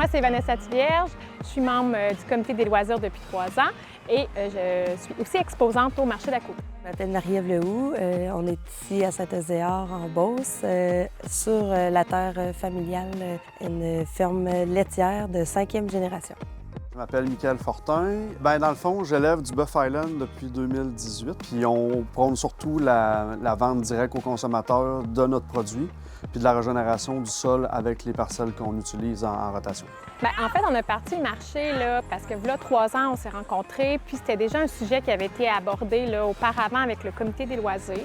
Moi, c'est Vanessa Thivierge. Je suis membre du comité des loisirs depuis 3 ans et je suis aussi exposante au marché d'Accoud. Je m'appelle Marie-Ève Lehoux. On est ici à Saint-Euséard, en Beauce, sur la terre familiale, une ferme laitière de 5e génération. Je m'appelle Michael Fortin. Dans le fond, j'élève du Bœuf Island depuis 2018. Puis on prône surtout la vente directe aux consommateurs de notre produit, puis de la régénération du sol avec les parcelles qu'on utilise en rotation. En fait, on a parti le marché là, parce que là, 3 ans, on s'est rencontrés, puis c'était déjà un sujet qui avait été abordé là, auparavant avec le comité des loisirs.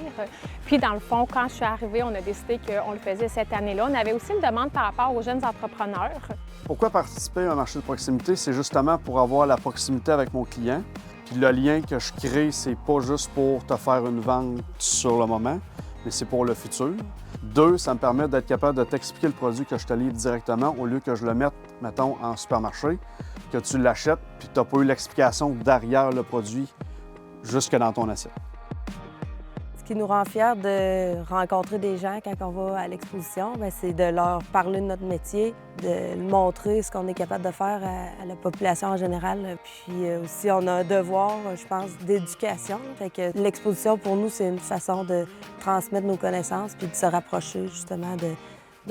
Puis dans le fond, quand je suis arrivée, on a décidé qu'on le faisait cette année-là. On avait aussi une demande par rapport aux jeunes entrepreneurs. Pourquoi participer à un marché de proximité? C'est justement pour avoir la proximité avec mon client. Puis le lien que je crée, c'est pas juste pour te faire une vente sur le moment, mais c'est pour le futur. 2, ça me permet d'être capable de t'expliquer le produit que je te livre directement au lieu que je le mette, mettons, en supermarché, que tu l'achètes puis tu n'as pas eu l'explication derrière le produit jusque dans ton assiette. Ce qui nous rend fiers de rencontrer des gens quand on va à l'exposition, c'est de leur parler de notre métier, de montrer ce qu'on est capable de faire à la population en général. Puis aussi, on a un devoir, je pense, d'éducation. Fait que l'exposition, pour nous, c'est une façon de transmettre nos connaissances puis de se rapprocher, justement, de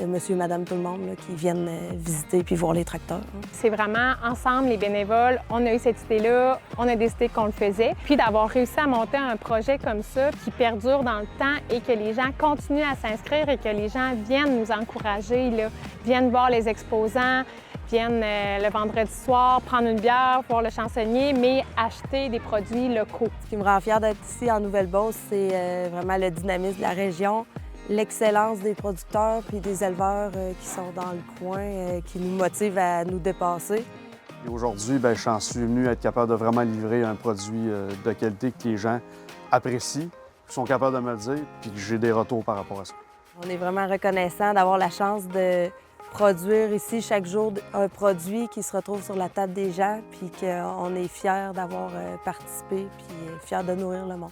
monsieur et madame tout le monde là, qui viennent visiter puis voir les tracteurs. C'est vraiment ensemble, les bénévoles, on a eu cette idée-là, on a décidé qu'on le faisait. Puis d'avoir réussi à monter un projet comme ça qui perdure dans le temps et que les gens continuent à s'inscrire et que les gens viennent nous encourager, là, viennent voir les exposants, viennent le vendredi soir prendre une bière, voir le chansonnier, mais acheter des produits locaux. Ce qui me rend fière d'être ici en Nouvelle-Beauce, c'est vraiment le dynamisme de la région, l'excellence des producteurs puis des éleveurs qui sont dans le coin, qui nous motivent à nous dépasser. Et aujourd'hui, j'en suis venu à être capable de vraiment livrer un produit de qualité que les gens apprécient, sont capables de me le dire, puis que j'ai des retours par rapport à ça. On est vraiment reconnaissant d'avoir la chance de produire ici chaque jour un produit qui se retrouve sur la table des gens, puis qu'on est fiers d'avoir participé, puis fiers de nourrir le monde.